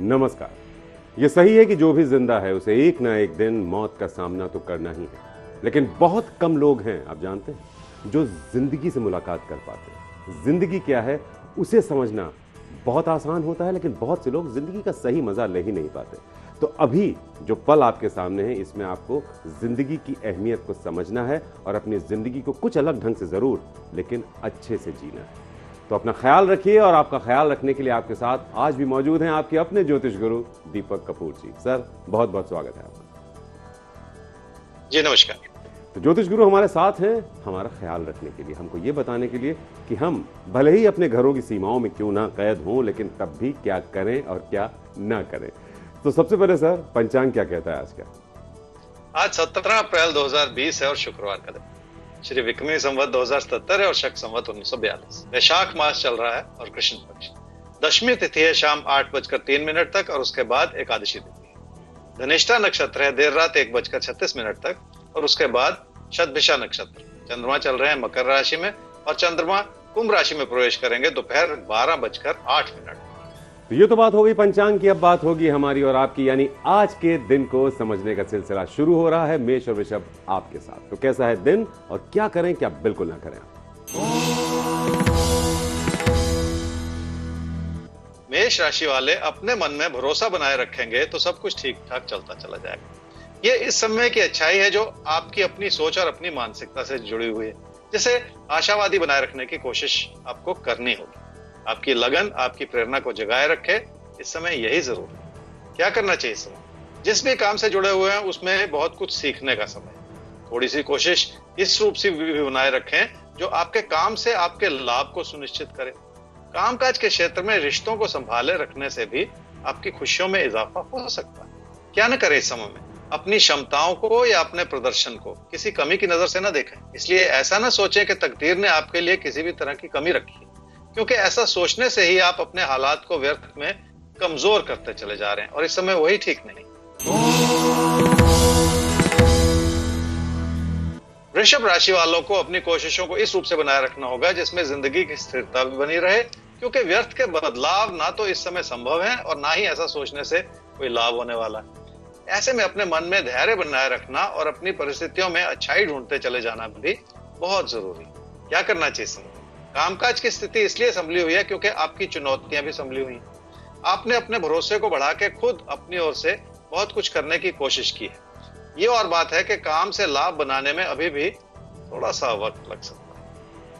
नमस्कार। ये सही है कि जो भी जिंदा है उसे एक ना एक दिन मौत का सामना तो करना ही है, लेकिन बहुत कम लोग हैं, आप जानते हैं, जो जिंदगी से मुलाकात कर पाते हैं। जिंदगी क्या है उसे समझना बहुत आसान होता है, लेकिन बहुत से लोग जिंदगी का सही मजा ले ही नहीं पाते। तो अभी जो पल आपके सामने है, इसमें आपको जिंदगी की अहमियत को समझना है और अपनी जिंदगी को कुछ अलग ढंग से जरूर, लेकिन अच्छे से जीना है। तो अपना ख्याल रखिए, और आपका ख्याल रखने के लिए आपके साथ आज भी मौजूद हैं आपके अपने ज्योतिष गुरु दीपक कपूर जी। सर, बहुत बहुत स्वागत है आपका। जी नमस्कार। तो ज्योतिष गुरु हमारे साथ हैं हमारा ख्याल रखने के लिए, हमको ये बताने के लिए कि हम भले ही अपने घरों की सीमाओं में क्यों ना कैद हों, लेकिन तब भी क्या करें और क्या ना करें। तो सबसे पहले सर, पंचांग क्या कहता है आज का? आज 17 अप्रैल 2020 है और शुक्रवार का दिन। श्री विक्रमी संवत 2077 है और शक संवत 1942। वैशाख मास चल रहा है और कृष्ण पक्ष। दशमी तिथि है शाम 8:03 तक और उसके बाद एकादशी तिथि है। धनिष्ठा नक्षत्र है देर रात 1:36 तक और उसके बाद शतभिषा नक्षत्र। चंद्रमा चल रहे हैं मकर राशि में और चंद्रमा कुंभ राशि में प्रवेश करेंगे दोपहर 12:08। तो ये तो बात हो गई पंचांग की। अब बात होगी हमारी और आपकी, यानी आज के दिन को समझने का सिलसिला शुरू हो रहा है मेष और वृषभ आपके साथ। तो कैसा है दिन और क्या करें क्या बिल्कुल ना करें? मेष राशि वाले अपने मन में भरोसा बनाए रखेंगे तो सब कुछ ठीक ठाक चलता चला जाएगा। ये इस समय की अच्छाई है जो आपकी अपनी सोच और अपनी मानसिकता से जुड़ी हुई है, जिसे आशावादी बनाए रखने की कोशिश आपको करनी होगी। आपकी लगन आपकी प्रेरणा को जगाए रखे, इस समय यही जरूरी है। क्या करना चाहिए इस समय? जिस भी काम से जुड़े हुए हैं उसमें बहुत कुछ सीखने का समय। थोड़ी सी कोशिश इस रूप से भी बनाए रखें जो आपके काम से आपके लाभ को सुनिश्चित करे। कामकाज के क्षेत्र में रिश्तों को संभाले रखने से भी आपकी खुशियों में इजाफा हो सकता है। क्या न करें इस समय में? अपनी क्षमताओं को या अपने प्रदर्शन को किसी कमी की नजर से न देखें। इसलिए ऐसा न सोचें कि तकदीर ने आपके लिए किसी भी तरह की कमी रखी है, क्योंकि ऐसा सोचने से ही आप अपने हालात को व्यर्थ में कमजोर करते चले जा रहे हैं और इस समय वही ठीक नहीं। वृषभ राशि वालों को अपनी कोशिशों को इस रूप से बनाए रखना होगा जिसमें जिंदगी की स्थिरता भी बनी रहे, क्योंकि व्यर्थ के बदलाव ना तो इस समय संभव है और ना ही ऐसा सोचने से कोई लाभ होने वाला है। ऐसे में अपने मन में धैर्य बनाए रखना और अपनी परिस्थितियों में अच्छाई ढूंढते चले जाना भी बहुत जरूरी। क्या करना चाहिए इस समय? कामकाज की स्थिति इसलिए संभली हुई है क्योंकि आपकी चुनौतियां भी संभली हुई हैं। आपने अपने भरोसे को बढ़ा के खुद अपनी ओर से बहुत कुछ करने की कोशिश की है। ये और बात है कि काम से लाभ बनाने में अभी भी थोड़ा सा वक्त लग सकता है।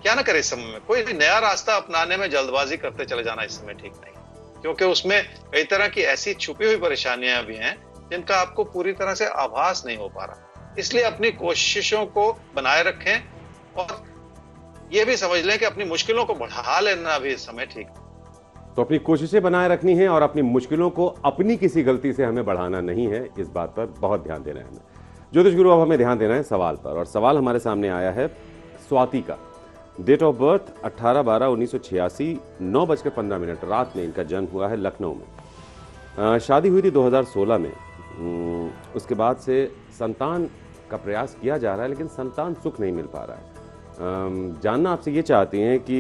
क्या ना करें इस समय में? कोई भी नया रास्ता अपनाने में जल्दबाजी करते चले जाना इस समय ठीक नहीं, क्योंकि उसमें कई तरह की ऐसी छुपी हुई परेशानियां भी हैं जिनका आपको पूरी तरह से आभास नहीं हो पा रहा। इसलिए अपनी कोशिशों को बनाए रखें और ये भी समझ लें कि अपनी मुश्किलों को बढ़ा लेना भी इस समय ठीक है। तो अपनी कोशिशें बनाए रखनी है और अपनी मुश्किलों को अपनी किसी गलती से हमें बढ़ाना नहीं है, इस बात पर बहुत ध्यान देना है हमें। ज्योतिष गुरु, अब हमें ध्यान देना है सवाल पर, और सवाल हमारे सामने आया है स्वाति का। डेट ऑफ बर्थ 18/12/1986, 9:15 रात में इनका जन्म हुआ है लखनऊ में। शादी हुई थी 2016 में। उसके बाद से संतान का प्रयास किया जा रहा है, लेकिन संतान सुख नहीं मिल पा रहा है। जानना आपसे ये चाहती हैं कि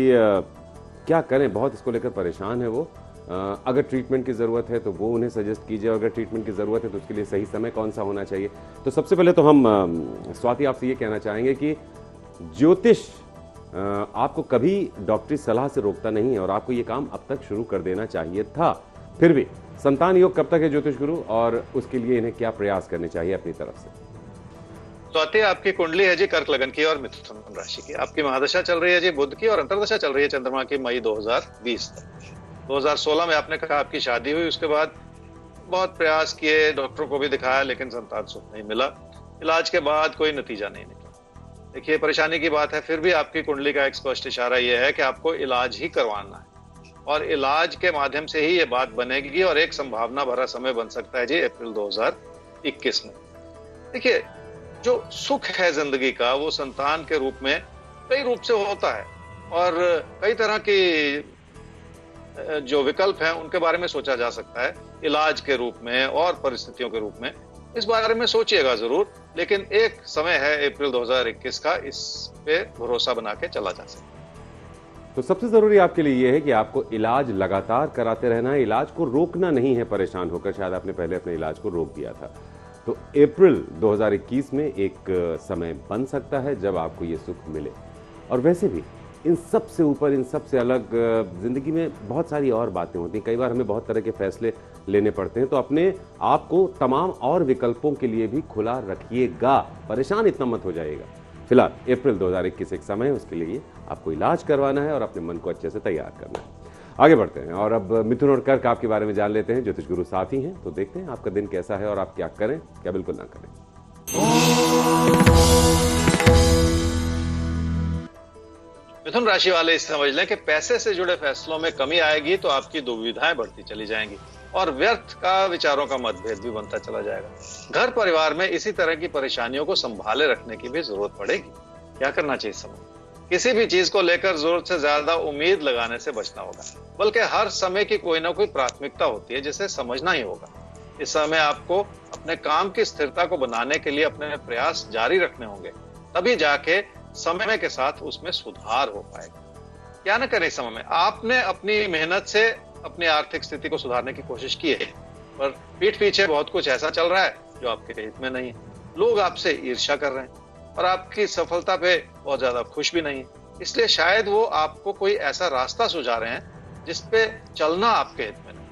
क्या करें, बहुत इसको लेकर परेशान है वो। अगर ट्रीटमेंट की ज़रूरत है तो वो उन्हें सजेस्ट कीजिए, अगर ट्रीटमेंट की ज़रूरत है तो उसके लिए सही समय कौन सा होना चाहिए। तो सबसे पहले तो हम स्वाति आपसे ये कहना चाहेंगे कि ज्योतिष आपको कभी डॉक्टरी सलाह से रोकता नहीं है और आपको ये काम अब तक शुरू कर देना चाहिए था। फिर भी संतान योग कब तक है ज्योतिष गुरु, और उसके लिए इन्हें क्या प्रयास करने चाहिए अपनी तरफ से? स्वाति, आपकी कुंडली है जी कर्क लगन की और मिथुन राशि की। आपकी महादशा चल रही है जी बुध की और अंतर्दशा चल रही है चंद्रमा की मई 2020 तक। 2016 में आपने कहा आपकी शादी हुई, उसके बाद बहुत प्रयास किए, डॉक्टरों को भी दिखाया, लेकिन संतान सुख नहीं मिला। इलाज के बाद कोई नतीजा नहीं निकला। देखिए, परेशानी की बात है, फिर भी आपकी कुंडली का एक स्पष्ट इशारा यह है कि आपको इलाज ही करवाना है और इलाज के माध्यम से ही ये बात बनेगी और एक संभावना भरा समय बन सकता है जी अप्रैल 2021 में। देखिए, जो सुख है जिंदगी का वो संतान के रूप में कई रूप से होता है और कई तरह की जो विकल्प हैं उनके बारे में सोचा जा सकता है, इलाज के रूप में और परिस्थितियों के रूप में। इस बारे में सोचिएगा जरूर, लेकिन एक समय है अप्रैल 2021 का, इस पे भरोसा बना के चला जा सकता है। तो सबसे जरूरी आपके लिए यह है कि आपको इलाज लगातार कराते रहना है, इलाज को रोकना नहीं है परेशान होकर। शायद आपने पहले अपने इलाज को रोक दिया था। तो अप्रैल 2021 में एक समय बन सकता है जब आपको ये सुख मिले। और वैसे भी इन सब से ऊपर, इन सब से अलग जिंदगी में बहुत सारी और बातें होती हैं। कई बार हमें बहुत तरह के फैसले लेने पड़ते हैं, तो अपने आप को तमाम और विकल्पों के लिए भी खुला रखिएगा, परेशान इतना मत हो जाइएगा। फिलहाल अप्रैल 2021 एक समय है, उसके लिए आपको इलाज करवाना है और अपने मन को अच्छे से तैयार करना है। आगे बढ़ते हैं और अब मिथुन और कर्क आपके बारे में जान लेते हैं। ज्योतिष गुरु साथ ही हैं, तो देखते हैं आपका दिन कैसा है और आप क्या करें, क्या बिल्कुल ना करें। मिथुन राशि वाले इस समझ लें कि पैसे से जुड़े फैसलों में कमी आएगी तो आपकी दुविधाएं बढ़ती चली जाएंगी और व्यर्थ का विचारों का मतभेद भी बनता चला जाएगा। घर परिवार में इसी तरह की परेशानियों को संभाले रखने की भी जरूरत पड़ेगी। क्या करना चाहिए इस समय? किसी भी चीज को लेकर जरूरत से ज्यादा उम्मीद लगाने से बचना होगा, बल्कि हर समय की कोई ना कोई प्राथमिकता होती है जिसे समझना ही होगा। इस समय आपको अपने काम की स्थिरता को बनाने के लिए अपने प्रयास जारी रखने होंगे, तभी जाके समय के साथ उसमें सुधार हो पाएगा। क्या न करें इस समय में? आपने अपनी मेहनत से अपनी आर्थिक स्थिति को सुधारने की कोशिश की है, पर पीठ पीछे बहुत कुछ ऐसा चल रहा है जो आपके हित में नहीं है। लोग आपसे ईर्ष्या कर रहे हैं और आपकी सफलता पे बहुत ज्यादा खुश भी नहीं है। इसलिए शायद वो आपको कोई ऐसा रास्ता सुझा रहे हैं जिसपे चलना आपके हित में नहीं।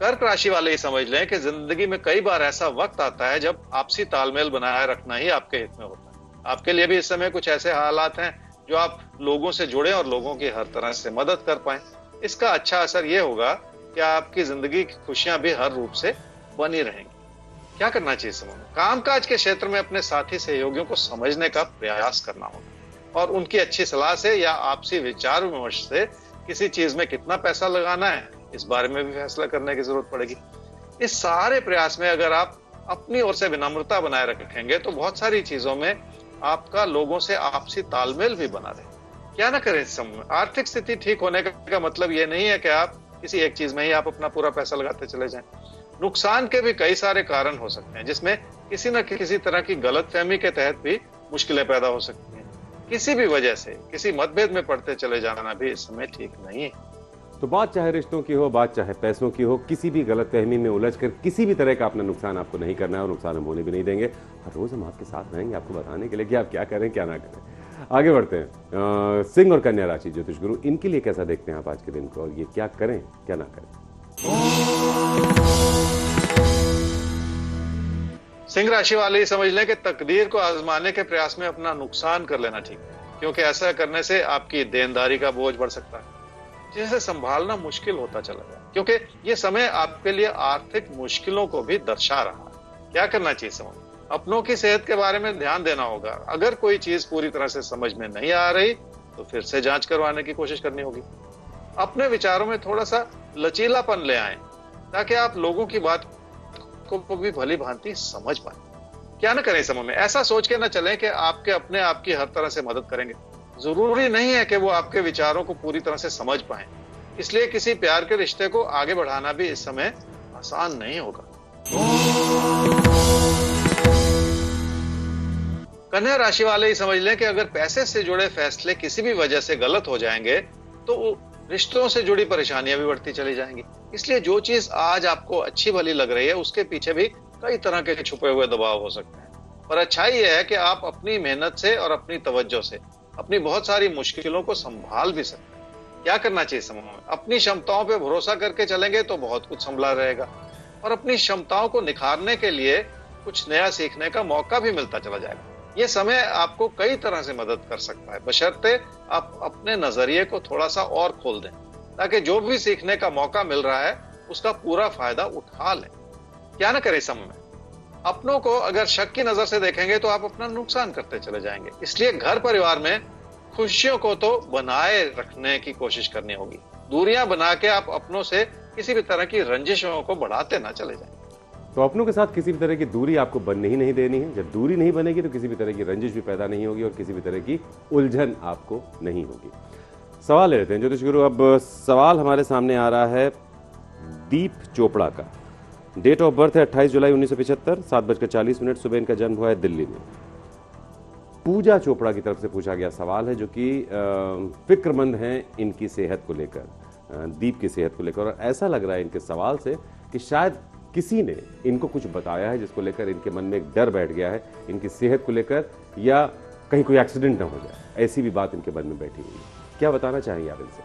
कर्क राशि वाले ही समझ लें कि जिंदगी में कई बार ऐसा वक्त आता है जब आपसी तालमेल बनाए रखना ही आपके हित में होता है। आपके लिए भी इस समय कुछ ऐसे हालात हैं जो आप लोगों से जुड़े और लोगों की हर तरह से मदद कर पाए। इसका अच्छा असर यह होगा कि आपकी जिंदगी की खुशियां भी हर रूप से बनी रहेंगी। क्या करना चाहिए इस समय में? कामकाज के क्षेत्र में अपने साथी सहयोगियों को समझने का प्रयास करना होगा और उनकी अच्छी सलाह से या आपसी विचार विमर्श से किसी चीज में कितना पैसा लगाना है इस बारे में भी फैसला करने की जरूरत पड़ेगी। इस सारे प्रयास में अगर आप अपनी ओर से विनम्रता बनाए रखेंगे तो बहुत सारी चीजों में आपका लोगों से आपसी तालमेल भी बना रहे। क्या ना करें इस समय में? आर्थिक स्थिति ठीक होने का मतलब यह नहीं है कि आप किसी एक चीज में ही आप अपना पूरा पैसा लगाते चले जाएं। नुकसान के भी कई सारे कारण हो सकते हैं, जिसमें किसी न किसी तरह की गलतफहमी के तहत भी मुश्किलें पैदा हो सकती हैं। किसी भी वजह से किसी मतभेद में पड़ते चले जाना भी इस समय ठीक नहीं है। तो बात चाहे रिश्तों की हो, बात चाहे पैसों की हो, किसी भी गलतफहमी में उलझकर किसी भी तरह का अपना नुकसान आपको नहीं करना है और नुकसान हम होने भी नहीं देंगे। हर रोज हम आपके साथ रहेंगे आपको बताने के लिए कि आप क्या करें क्या ना करें। आगे बढ़ते हैं। सिंह और कन्या राशि ज्योतिष गुरु, इनके लिए कैसा देखते हैं आप आज के दिन को और ये क्या करें क्या ना करें? सिंह राशि वाले समझ लें कि तकदीर को आजमाने के प्रयास में अपना नुकसान कर लेना ठीक है, क्योंकि ऐसा करने से आपकी देनदारी का बोझ बढ़ सकता है जिसे संभालना मुश्किल होता चला जाए, क्योंकि ये समय आपके लिए आर्थिक मुश्किलों को भी दर्शा रहा है। क्या करना चाहिए समय? अपनों की सेहत के बारे में ध्यान देना होगा। अगर कोई चीज पूरी तरह से समझ में नहीं आ रही तो फिर से जांच करवाने की कोशिश करनी होगी। अपने विचारों में थोड़ा सा लचीलापन ले आए ताकि आप लोगों की बात को भी भली भांति समझ पाए। क्या न करें समय में? ऐसा सोच के न चलें कि आपके अपने आपकी हर तरह से मदद करेंगे। जरूरी नहीं है कि वो आपके विचारों को पूरी तरह से समझ पाए, इसलिए किसी प्यार के रिश्ते को आगे बढ़ाना भी इस समय आसान नहीं होगा। कन्या राशि वाले ही समझ लें कि अगर पैसे से जुड़े फैसले किसी भी वजह से गलत हो जाएंगे तो रिश्तों से जुड़ी परेशानियां भी बढ़ती चली जाएंगी। इसलिए जो चीज आज आपको अच्छी भली लग रही है उसके पीछे भी कई तरह के छुपे हुए दबाव हो सकते हैं। पर अच्छाई यह है कि आप अपनी मेहनत से और अपनी तवज्जो से अपनी बहुत सारी मुश्किलों को संभाल भी सकते हैं। क्या करना चाहिए समय में? अपनी क्षमताओं पर भरोसा करके चलेंगे तो बहुत कुछ संभला रहेगा और अपनी क्षमताओं को निखारने के लिए कुछ नया सीखने का मौका भी मिलता चला जाएगा। ये समय आपको कई तरह से मदद कर सकता है, बशर्ते आप अपने नजरिए को थोड़ा सा और खोल दें ताकि जो भी सीखने का मौका मिल रहा है उसका पूरा फायदा उठा लें। क्या न करें समय में? अपनों को अगर शक की नजर से देखेंगे तो आप अपना नुकसान करते चले जाएंगे। इसलिए घर परिवार में खुशियों को तो बनाए रखने की कोशिश करनी होगी। दूरियां बना के आप अपनों से किसी भी तरह की रंजिशों को बढ़ाते ना चले जाएं। तो अपनों के साथ किसी भी तरह की दूरी आपको बनने ही नहीं देनी है। जब दूरी नहीं बनेगी तो किसी भी तरह की रंजिश भी पैदा नहीं होगी और किसी भी तरह की उलझन आपको नहीं होगी। सवाल लेते हैं ज्योतिष गुरु। अब सवाल हमारे सामने आ रहा है दीप चोपड़ा का। डेट ऑफ बर्थ है 28 जुलाई 1975, 7:40 सुबह इनका जन्म हुआ है दिल्ली में। पूजा चोपड़ा की तरफ से पूछा गया सवाल है, जो कि फिक्रमंद हैं इनकी सेहत को लेकर, दीप की सेहत को लेकर। और ऐसा लग रहा है इनके सवाल से कि शायद किसी ने इनको कुछ बताया है जिसको लेकर इनके मन में एक डर बैठ गया है इनकी सेहत को लेकर, या कहीं कोई एक्सीडेंट ना हो जाए, ऐसी भी बात इनके मन में बैठी हुई है। क्या बताना चाहेंगे आप इनसे?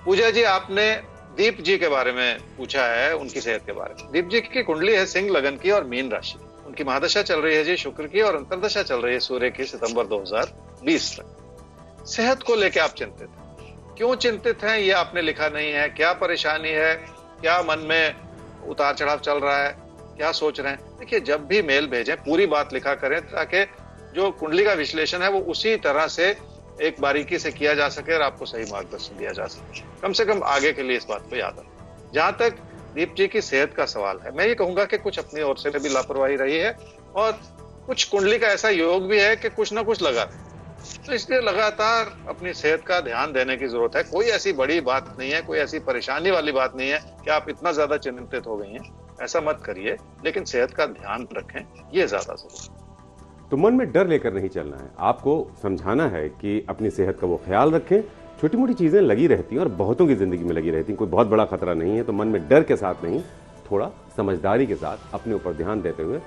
पूजा जी, आपने दीप जी के बारे में पूछा है, उनकी सेहत के बारे में। दीप जी की कुंडली है सिंह लगन की और मीन राशि। उनकी महादशा चल रही है जी शुक्र की, और अंतरदशा चल रही है सूर्य की सितंबर 2020 तक। सेहत को लेकर आप चिंतित हैं। क्यों चिंतित हैं ये आपने लिखा नहीं है। क्या परेशानी है, क्या मन में उतार चढ़ाव चल रहा है, क्या सोच रहे हैं? देखिए, जब भी मेल भेजें पूरी बात लिखा करें, ताकि जो कुंडली का विश्लेषण है वो उसी तरह से एक बारीकी से किया जा सके और आपको सही मार्गदर्शन दिया जा सके। कम से कम आगे के लिए इस बात को याद रखें। जहां तक दीप जी की सेहत का सवाल है, मैं ये कहूंगा कि कुछ अपनी ओर से भी लापरवाही रही है, और कुछ कुंडली का ऐसा योग भी है कि कुछ ना कुछ लगा है। तो इसलिए लगातार अपनी सेहत का ध्यान देने की जरूरत है। कोई ऐसी बड़ी बात नहीं है, कोई ऐसी परेशानी वाली बात नहीं है कि आप इतना ज्यादा चिंतित हो गई हैं। ऐसा मत करिए, लेकिन सेहत का ध्यान रखें, ये ज्यादा जरूरी है। तो मन में डर लेकर नहीं चलना है, आपको समझाना है कि अपनी सेहत का वो ख्याल रखें। छोटी मोटी चीजें लगी रहती हैं और बहुतों की जिंदगी में लगी रहती हैं, कोई बहुत बड़ा खतरा नहीं है। तो मन में डर के साथ नहीं, थोड़ा समझदारी के साथ अपने ऊपर ध्यान देते हुए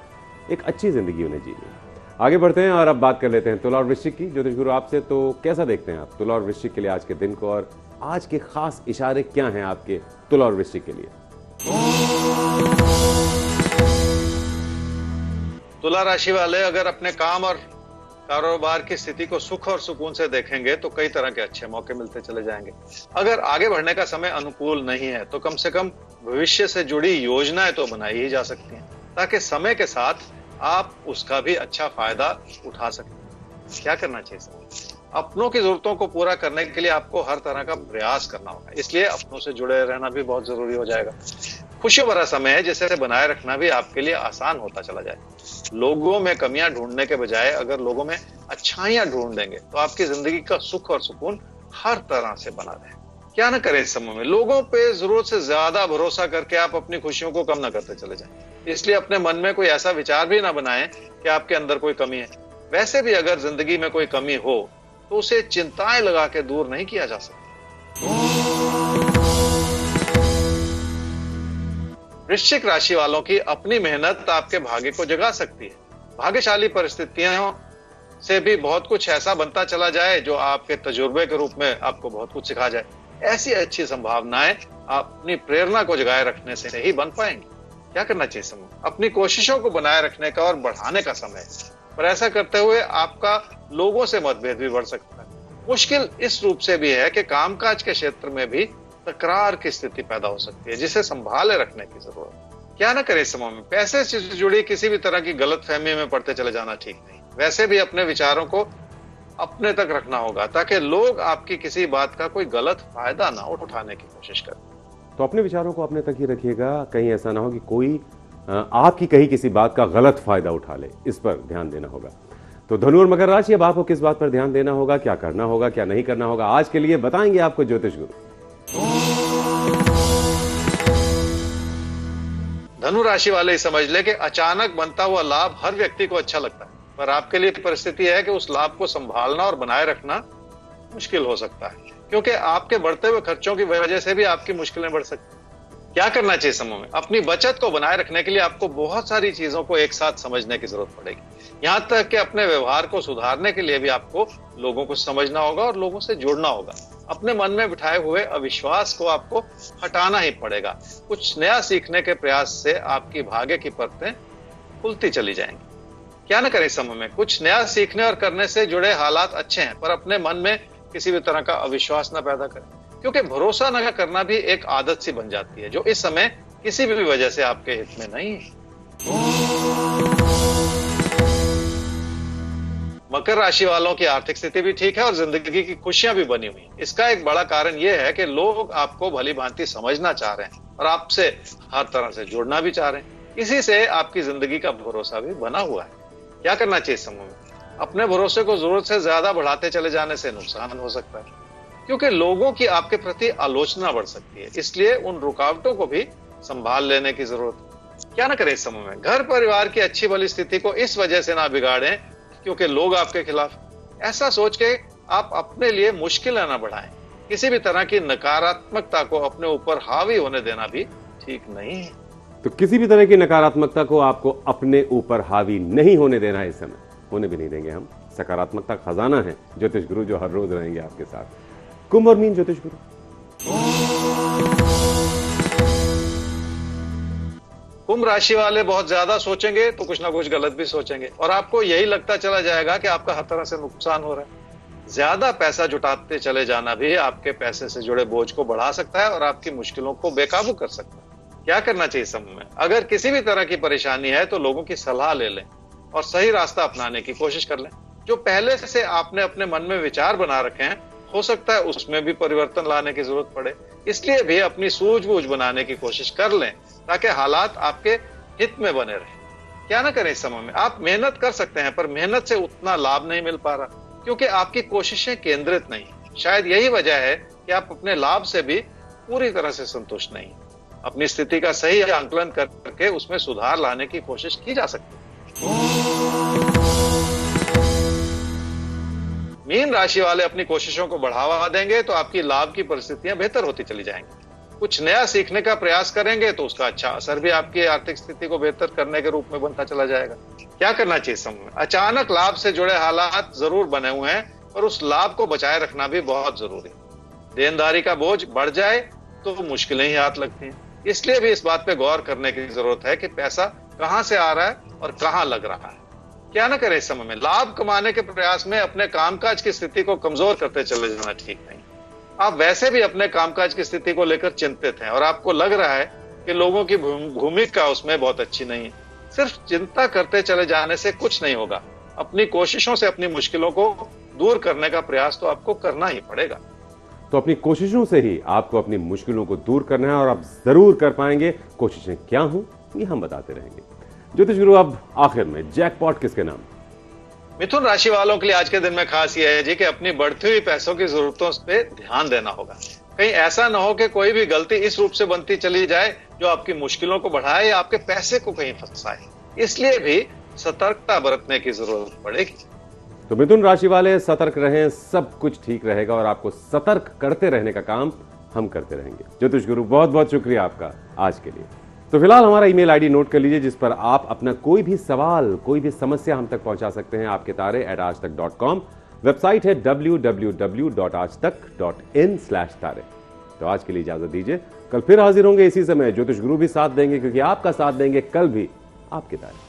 एक अच्छी जिंदगी उन्हें जीनी। आगे बढ़ते हैं और अब बात कर लेते हैं तुला और वृश्चिक की। ज्योतिष गुरु आपसे, तो कैसा देखते हैं आप तुला और वृश्चिक के लिए आज के दिन को, और आज के खास इशारे क्या हैं आपके तुला और वृश्चिक के लिए? तुला राशि वाले अगर अपने काम और कारोबार की स्थिति को सुख और सुकून से देखेंगे तो कई तरह के अच्छे मौके मिलते चले जाएंगे। अगर आगे बढ़ने का समय अनुकूल नहीं है तो कम से कम भविष्य से जुड़ी योजनाएं तो बनाई ही जा सकती हैं, ताकि समय के साथ आप उसका भी अच्छा फायदा उठा सकें। क्या करना चाहिए सर? अपनों की जरूरतों को पूरा करने के लिए आपको हर तरह का प्रयास करना होगा, इसलिए अपनों से जुड़े रहना भी बहुत जरूरी हो जाएगा। खुशियों भरा समय है, जिसे बनाए रखना भी आपके लिए आसान होता चला जाए। लोगों में कमियां ढूंढने के बजाय अगर लोगों में अच्छाइयां ढूंढ देंगे तो आपकी जिंदगी का सुख और सुकून हर तरह से बना रहे। क्या ना करें इस समय में? लोगों पे जरूरत से ज्यादा भरोसा करके आप अपनी खुशियों को कम ना करते चले जाएं। इसलिए अपने मन में कोई ऐसा विचार भी ना बनाएं कि आपके अंदर कोई कमी है। वैसे भी अगर जिंदगी में कोई कमी हो तो उसे चिंताएं लगा के दूर नहीं किया जा सकता। वृश्चिक राशि वालों की अपनी मेहनत आपके भाग्य को जगा सकती है। भाग्यशाली परिस्थितियों से भी बहुत कुछ ऐसा बनता चला जाए जो आपके तजुर्बे के रूप में आपको बहुत कुछ सिखा जाए। ऐसी अच्छी संभावनाएं अपनी प्रेरणा को जगाए रखने से ही बन पाएंगी। क्या करना चाहिए समय? अपनी कोशिशों को बनाए रखने का और बढ़ाने का समय है, पर ऐसा करते हुए आपका लोगों से मतभेद भी बढ़ सकता है। मुश्किल इस रूप से भी है कि कामकाज के क्षेत्र में भी तकरार की स्थिति पैदा हो सकती है, जिसे संभाले रखने की जरूरत है। क्या ना करें इस समय में? पैसे से जुड़ी किसी भी तरह की गलतफहमी में पड़ते चले जाना ठीक नहीं। वैसे भी अपने विचारों को अपने तक रखना होगा, ताकि लोग आपकी किसी बात का कोई गलत फायदा ना उठाने की कोशिश करें। तो अपने विचारों को अपने तक ही रखिएगा, कहीं ऐसा ना हो कि कोई आपकी कही किसी बात का गलत फायदा उठा ले, इस पर ध्यान देना होगा। तो धनु और मकर राशि, अब आपको किस बात पर ध्यान देना होगा, क्या करना होगा, क्या नहीं करना होगा, आज के लिए बताएंगे आपको ज्योतिष गुरु। धनु राशि वाले समझ ले कि अचानक बनता हुआ लाभ हर व्यक्ति को अच्छा लगता है, पर आपके लिए परिस्थिति है कि उस लाभ को संभालना और बनाए रखना मुश्किल हो सकता है, क्योंकि आपके बढ़ते हुए खर्चों की वजह से भी आपकी मुश्किलें बढ़ सकती हैं। क्या करना चाहिए समय में? अपनी बचत को बनाए रखने के लिए आपको बहुत सारी चीजों को एक साथ समझने की जरूरत पड़ेगी। यहां तक कि अपने व्यवहार को सुधारने के लिए भी आपको लोगों को समझना होगा और लोगों से जुड़ना होगा। अपने मन में बिठाए हुए अविश्वास को आपको हटाना ही पड़ेगा। कुछ नया सीखने के प्रयास से आपकी भाग्य की परतें खुलती चली जाएंगी। क्या न करें समय में? कुछ नया सीखने और करने से जुड़े हालात अच्छे हैं, पर अपने मन में किसी भी तरह का अविश्वास न पैदा करें, क्योंकि भरोसा न करना भी एक आदत सी बन जाती है, जो इस समय किसी भी वजह से आपके हित में नहीं है। मकर राशि वालों की आर्थिक स्थिति भी ठीक है और जिंदगी की खुशियां भी बनी हुई हैं। इसका एक बड़ा कारण यह है कि लोग आपको भली भांति समझना चाह रहे हैं और आपसे हर तरह से जुड़ना भी चाह रहे हैं। इसी से आपकी जिंदगी का भरोसा भी बना हुआ है। क्या करना चाहिए समय में? अपने भरोसे को जरूरत से ज्यादा बढ़ाते चले जाने से नुकसान हो सकता है, क्योंकि लोगों की आपके प्रति आलोचना बढ़ सकती है। इसलिए उन रुकावटों को भी संभाल लेने की जरूरत है। क्या ना करें इस समय में? घर परिवार की अच्छी भली स्थिति को इस वजह से ना बिगाड़ें क्योंकि लोग आपके खिलाफ। ऐसा सोच के आप अपने लिए मुश्किल न बढ़ाएं। किसी भी तरह की नकारात्मकता को अपने ऊपर हावी होने देना भी ठीक नहीं है। तो किसी भी तरह की नकारात्मकता को आपको अपने ऊपर हावी नहीं होने देना है। इस समय होने भी नहीं देंगे हम। सकारात्मकता खजाना है ज्योतिष गुरु, जो हर रोज रहेंगे आपके साथ। कुंभ और मीन ज्योतिष गुरु। कुंभ राशि वाले बहुत ज्यादा सोचेंगे तो कुछ ना कुछ गलत भी सोचेंगे और आपको यही लगता चला जाएगा कि आपका हर तरह से नुकसान हो रहा है। ज्यादा पैसा जुटाते चले जाना भी आपके पैसे से जुड़े बोझ को बढ़ा सकता है और आपकी मुश्किलों को बेकाबू कर सकता है। क्या करना चाहिए समय में? अगर किसी भी तरह की परेशानी है तो लोगों की सलाह ले लें और सही रास्ता अपनाने की कोशिश कर लें। जो पहले से आपने अपने मन में विचार बना रखे हैं, हो सकता है उसमें भी परिवर्तन लाने की जरूरत पड़े। इसलिए भी अपनी सूझबूझ बनाने की कोशिश कर लें ताकि हालात आपके हित में बने रहे। क्या ना करें इस समय में? आप मेहनत कर सकते हैं पर मेहनत से उतना लाभ नहीं मिल पा रहा क्योंकि आपकी कोशिशें केंद्रित नहीं। शायद यही वजह है कि आप अपने लाभ से भी पूरी तरह से संतुष्ट नहीं। अपनी स्थिति का सही आंकलन करके उसमें सुधार लाने की कोशिश की जा सकती है। मीन राशि वाले अपनी कोशिशों को बढ़ावा देंगे तो आपकी लाभ की परिस्थितियां बेहतर होती चली जाएंगी। कुछ नया सीखने का प्रयास करेंगे तो उसका अच्छा असर भी आपकी आर्थिक स्थिति को बेहतर करने के रूप में बनता चला जाएगा। क्या करना चाहिए समय में? अचानक लाभ से जुड़े हालात जरूर बने हुए हैं पर उस लाभ को बचाए रखना भी बहुत जरूरी है। देनदारी का बोझ बढ़ जाए तो मुश्किलें ही हाथ लगती हैं। इसलिए भी इस बात पे गौर करने की जरूरत है कि पैसा कहां से आ रहा है और कहां लग रहा है। क्या ना करें इस समय में? लाभ कमाने के प्रयास में अपने कामकाज की स्थिति को कमजोर करते चले जाना ठीक नहीं। आप वैसे भी अपने कामकाज की स्थिति को लेकर चिंतित हैं और आपको लग रहा है कि लोगों की भूमिका उसमें बहुत अच्छी नहीं है। सिर्फ चिंता करते चले जाने से कुछ नहीं होगा। अपनी कोशिशों से अपनी मुश्किलों को दूर करने का प्रयास तो आपको करना ही पड़ेगा। तो अपनी कोशिशों से ही आपको अपनी मुश्किलों को दूर करना है और आप जरूर कर पाएंगे। कोशिशें क्या हों ये हम बताते रहेंगे। ज्योतिष गुरु, अब आखिर में जैकपॉट किसके नाम? मिथुन राशि वालों के लिए आज के दिन में खास यह है जी कि अपनी बढ़ती हुई पैसों की जरूरतों पे ध्यान देना होगा। कहीं ऐसा ना हो कि कोई भी गलती इस रूप से बनती चली जाए जो आपकी मुश्किलों को बढ़ाए या आपके पैसे को कहीं फंसाए। इसलिए भी सतर्कता बरतने की जरूरत पड़ेगी। तो मिथुन राशि वाले सतर्क रहें, सब कुछ ठीक रहेगा और आपको सतर्क करते रहने का काम हम करते रहेंगे। ज्योतिष गुरु, बहुत बहुत शुक्रिया आपका आज के लिए। तो फिलहाल हमारा ईमेल आईडी नोट कर लीजिए जिस पर आप अपना कोई भी सवाल, कोई भी समस्या हम तक पहुंचा सकते हैं। आपके तारे@aajtak.com। वेबसाइट है www.aajtak.in/तारे। तो आज के लिए इजाजत दीजिए। कल फिर हाजिर होंगे इसी समय। ज्योतिष गुरु भी साथ देंगे क्योंकि आपका साथ देंगे कल भी आपके तारे।